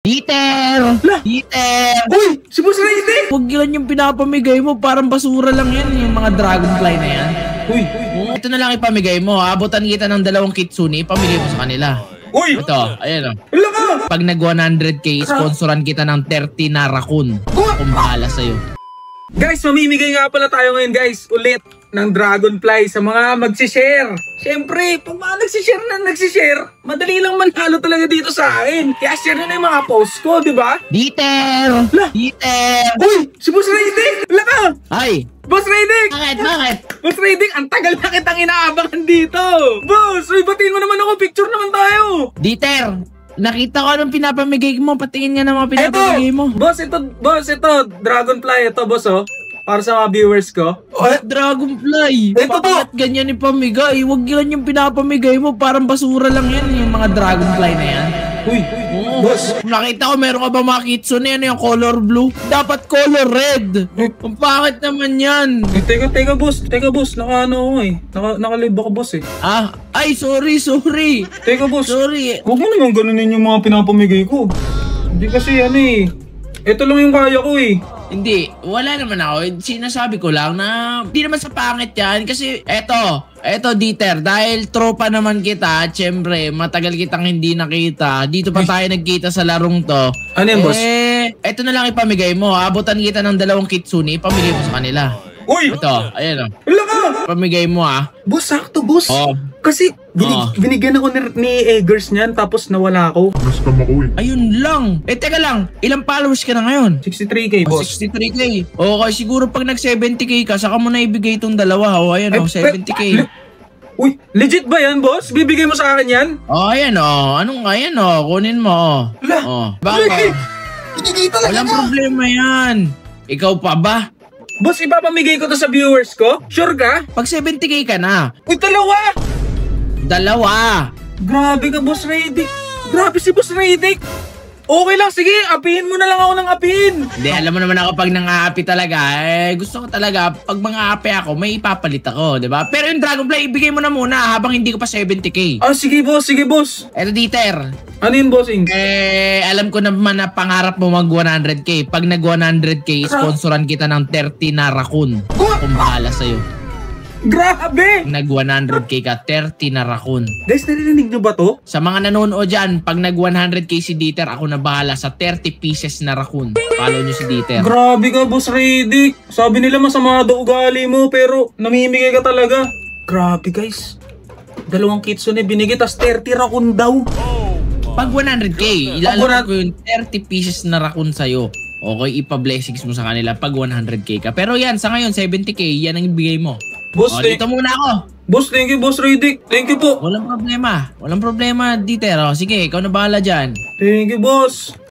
Dieter! Lah! Dieter! Uy! Si Boss Raydick! Huwag yan yung pinapamigay mo. Parang basura lang yan. Yung mga dragonfly na yan. Uy! Ito na lang ipamigay mo. Abutan kita ng 2 kitsune. Ipamigay mo sa kanila. Uy! Ito. Ayan o. Wala ka! Pag nag 100k, sponsoran kita ng 30 na raccoon. Kung bahala sa'yo. Guys, mamimigay nga pala tayo ngayon guys. Ulit ng dragonfly sa mga magsishare. Siyempre, pag mga nagsishare, madali lang manalo talaga dito sa akin. Kaya share na yung mga post ko, di ba? Dieter! Lah! Dieter! Uy! Si Boss Raydick! Wala ka! Ay! Boss Raydick! Bakit? Boss Raydick, ang tagal na kitang inaabangan dito! Boss! Uy, batiin mo naman ako! Picture naman tayo! Dieter! Nakita ko anong pinapamigay mo. Patingin nga ng mga pinapamigay mo. Boss, ito, dragonfly. Ito, boss, oh. Para sa mga viewers ko. Dragonfly! Ito to! Bakit ganyan ipamigay? Huwag yan yung pinapamigay mo. Parang basura lang yan. Yung mga dragonfly na yan. Uy, boss. Nakita ko meron ka ba mga kitsune? Ano yung color blue? Dapat color red. Ang pangit naman yan. Teka, boss. Naka-ano ako eh. Naka-live ako, boss eh. Ay, sorry. Teka, boss. Sorry. Huwag mo naman ganunin yung mga pinapamigay ko. Hindi kasi ano eh. Ito lang yung kaya ko eh. Hindi, wala naman ako. Sinasabi ko lang na hindi naman sa pangit yan. Kasi eto Dieter, dahil tropa naman kita, at syempre matagal kitang hindi nakita. Dito pa tayo nagkita sa larong to. Ano yan, boss? Eto na lang ipamigay mo. Abutan kita ng 2 kitsune. Ipamigay mo sa kanila. Uy! Ito, ayan o. Wala ka! Pamigay mo Boss, sakto, boss. Oh. Kasi binigyan ako ni Eggers niyan tapos nawala ako. Nascam ako eh. Ayun lang. Teka lang. Ilang followers ka na ngayon? 63k, boss. 63k. Okay, siguro pag nag 70k ka, saka mo na ibigay itong 2. O, ayan o, 70k. Uy, legit ba yan, boss? Bibigay mo sa akin yan? Oh, ayan o. Anong ayan o? Kunin mo. Baka. Walang problema yan. Ikaw pa ba? Boss, ipapamigay ko to sa viewers ko? Sure ka? Pag 70k ka na. Uy, 2! 2. Grabe ka, Boss Raydick. Grabe si Boss Raydick. Okay lang, sige. Apihin mo na lang ako ng apihin. Hindi, alam mo naman ako pag nang-aapi talaga, gusto ko talaga, pag mga-aapi ako, may ipapalit ako, di ba? Pero yung Dragonfly, ibigay mo na muna habang hindi ko pa 70k. Sige, boss. Eto, Dieter. Ano yun, bossing? Alam ko naman na pangarap mo mag 100k. Pag nag 100k, sponsoran kita ng 30 na raccoon. Kung bahala sa'yo. Grabe! Nag 100k ka, 30 na raccoon. Guys, naririnig nyo ba to? Sa mga nanonood dyan, pag nag 100k si Dieter, ako na bahala sa 30 pieces na raccoon. Follow nyo si Dieter. Grabe ka, Boss Raydick. Sabi nila masama daw ugali mo, pero namimigay ka talaga. Grabe, guys. 2 kitsune binigay, tas 30 raccoon daw. Pag 100k, ilalagay ko yung 30 pieces na raccoon sa'yo. Okay, ipa-blessings mo sa kanila pag 100k ka. Pero yan, sa ngayon, 70k, yan ang ibigay mo. Boss, dito muna ako. Boss, thank you, Boss Raydick. Thank you po. Walang problema, Dieter. Sige, ikaw na bahala dyan. Thank you, boss.